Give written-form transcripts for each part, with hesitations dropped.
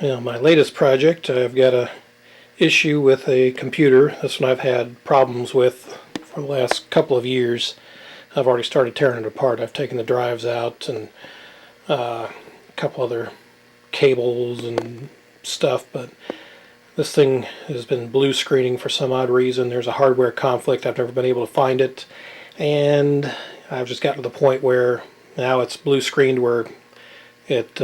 Now, my latest project, I've got a issue with a computer. This one I've had problems with for the last couple of years. I've already started tearing it apart. I've taken the drives out and a couple other cables and stuff, but this thing has been blue screening for some odd reason. There's a hardware conflict. I've never been able to find it, and I've just gotten to the point where now it's blue screened where it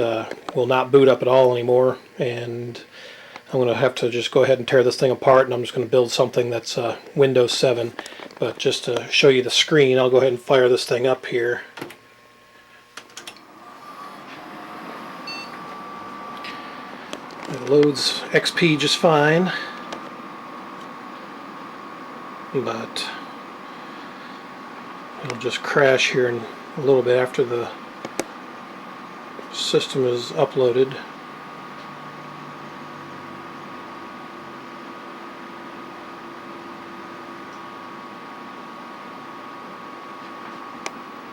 will not boot up at all anymore, and I'm going to have to just go ahead and tear this thing apart, and I'm just going to build something that's Windows 7. But just to show you the screen, I'll go ahead and fire this thing up here. It loads XP just fine, but it'll just crash here in a little bit after the system is uploaded.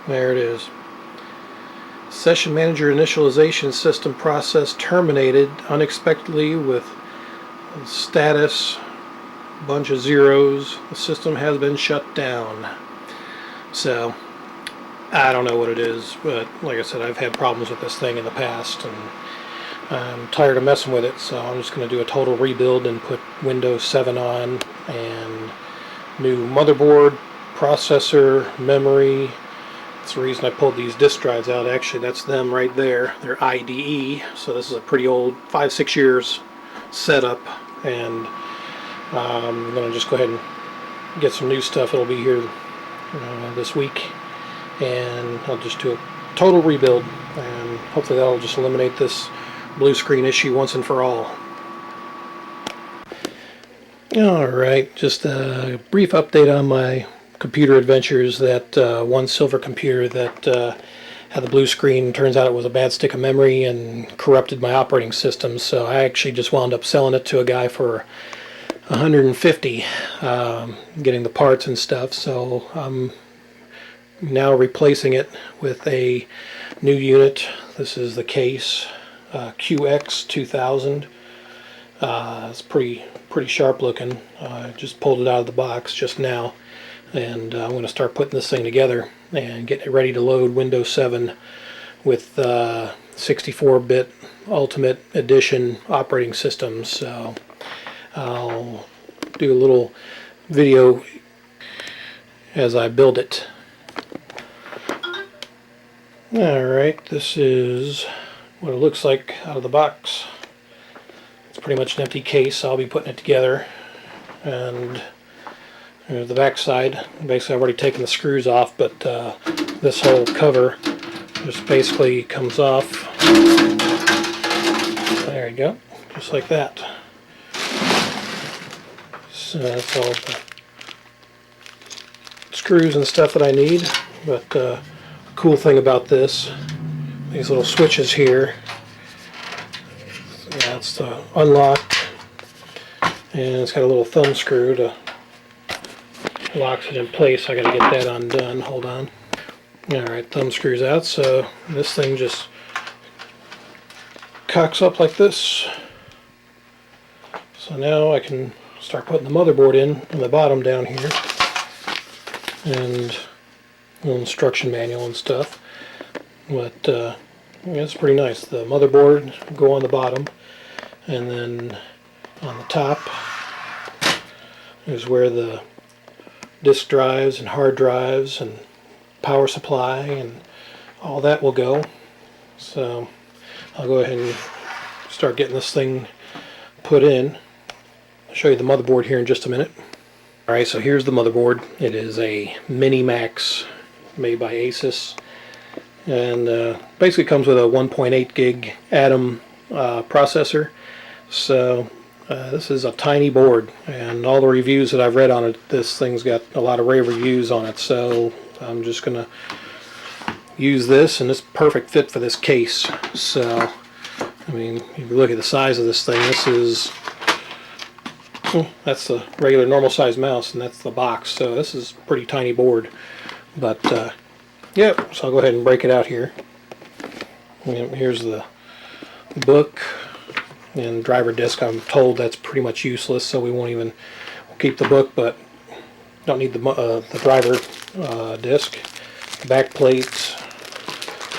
There it is. Session Manager initialization system process terminated unexpectedly with status bunch of zeros. The system has been shut down. So I don't know what it is, but like I said, I've had problems with this thing in the past, and I'm tired of messing with it, so I'm just going to do a total rebuild and put Windows 7 on, and new motherboard, processor, memory. That's the reason I pulled these disk drives out. Actually, that's them right there. They're IDE, so this is a pretty old 5-6 years setup, and I'm going to just go ahead and get some new stuff. It'll be here this week, and I'll just do a total rebuild, and hopefully that'll just eliminate this blue screen issue once and for all. Alright, just a brief update on my computer adventures. That one silver computer that had the blue screen, turns out it was a bad stick of memory and corrupted my operating system, so I actually just wound up selling it to a guy for $150, getting the parts and stuff. So I'm now replacing it with a new unit. This is the case, QX2000. It's pretty sharp looking. I just pulled it out of the box just now, and I'm going to start putting this thing together and getting it ready to load Windows 7 with 64-bit Ultimate Edition operating system. So I'll do a little video as I build it. Alright, this is what it looks like out of the box. It's pretty much an empty case. I'll be putting it together, and there's the back side. Basically, I've already taken the screws off, but this whole cover just basically comes off. There you go, just like that. So that's all the screws and stuff that I need. But the cool thing about this, these little switches here, that's the unlock, and it's got a little thumb screw to locks it in place. I gotta get that undone. Hold on. Alright, thumb screws out, so this thing just cocks up like this. So now I can start putting the motherboard in the bottom down here, and a little instruction manual and stuff. But yeah, it's pretty nice. The motherboard go on the bottom, and then on the top is where the disk drives and hard drives and power supply and all that will go. So I'll go ahead and start getting this thing put in. I'll show you the motherboard here in just a minute. Alright, so here's the motherboard. It is a Mini Max made by ASUS, and basically comes with a 1.8 gig Atom processor. So this is a tiny board, and all the reviews that I've read on it, this thing's got a lot of rave reviews on it, so I'm just gonna use this, and it's perfect fit for this case. So I mean, if you look at the size of this thing, this is, that's the regular normal size mouse, and that's the box, so this is a pretty tiny board. But yeah, so I'll go ahead and break it out here. Here's the book, and driver disc. I'm told that's pretty much useless, so we won't even keep the book, but don't need the driver disc. Back plates,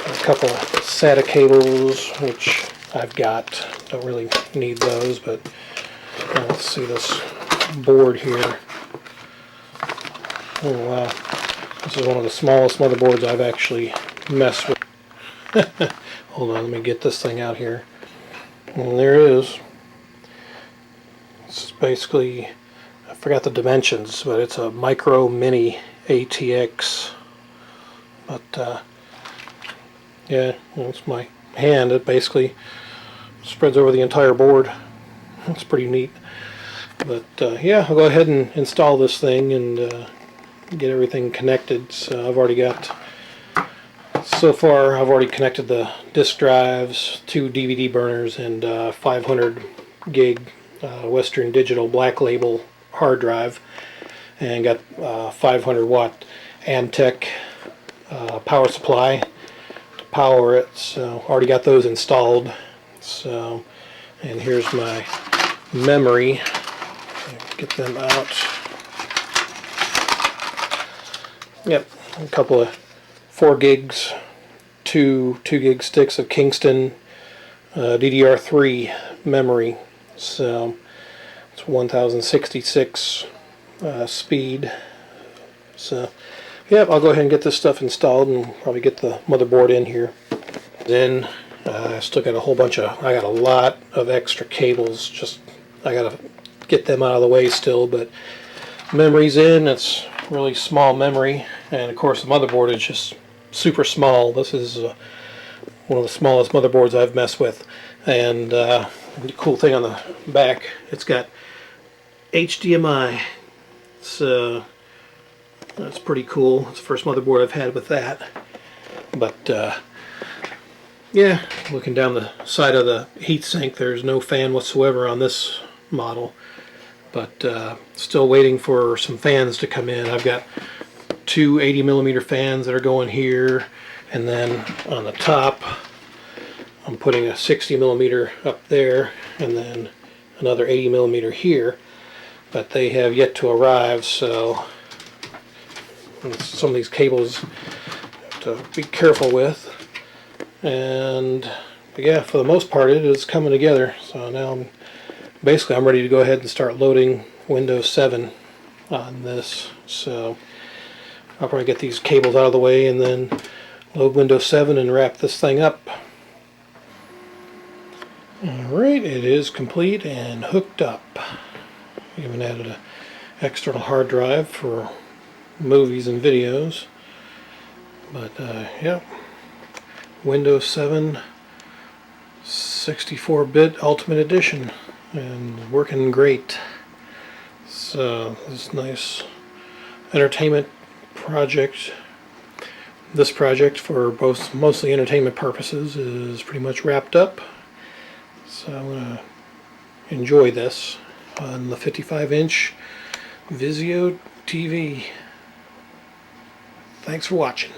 a couple of SATA cables, which I've got. Don't really need those, but let's see this board here. Oh wow, this is one of the smallest motherboards I've actually messed with. Hold on, let me get this thing out here. And there it is. It's basically, I forgot the dimensions, but it's a micro mini ATX. But yeah, it's my hand. It basically spreads over the entire board. It's pretty neat. But yeah, I'll go ahead and install this thing and get everything connected. So I've already got, so far I've already connected the disk drives, 2 DVD burners, and 500 gig Western Digital Black Label hard drive, and got 500 watt Antec power supply to power it. So already got those installed. So, and here's my memory. Get them out. Yep, a couple of 4 gigs, two gig sticks of Kingston DDR3 memory. So it's 1066 speed. So yeah, I'll go ahead and get this stuff installed and probably get the motherboard in here. Then I still got a whole bunch of, I got a lot of extra cables. Just I gotta get them out of the way still, but memory's in. It's really small memory, and of course the motherboard is just super small. This is one of the smallest motherboards I've messed with. And the cool thing on the back, it's got HDMI. So that's pretty cool. It's the first motherboard I've had with that. But yeah, looking down the side of the heatsink, there's no fan whatsoever on this model. But still waiting for some fans to come in. I've got 2 80mm fans that are going here, and then on the top I'm putting a 60mm up there, and then another 80mm here, but they have yet to arrive. So some of these cables I have to be careful with. And but yeah, for the most part it is coming together. So now I'm ready to go ahead and start loading Windows 7 on this. So I'll probably get these cables out of the way and then load Windows 7 and wrap this thing up. Alright, it is complete and hooked up. Even added an external hard drive for movies and videos. But yeah, Windows 7 64-bit Ultimate Edition, and working great. So this nice entertainment project. This project, for both mostly entertainment purposes, is pretty much wrapped up. So I'm going to enjoy this on the 55-inch Vizio TV. Thanks for watching.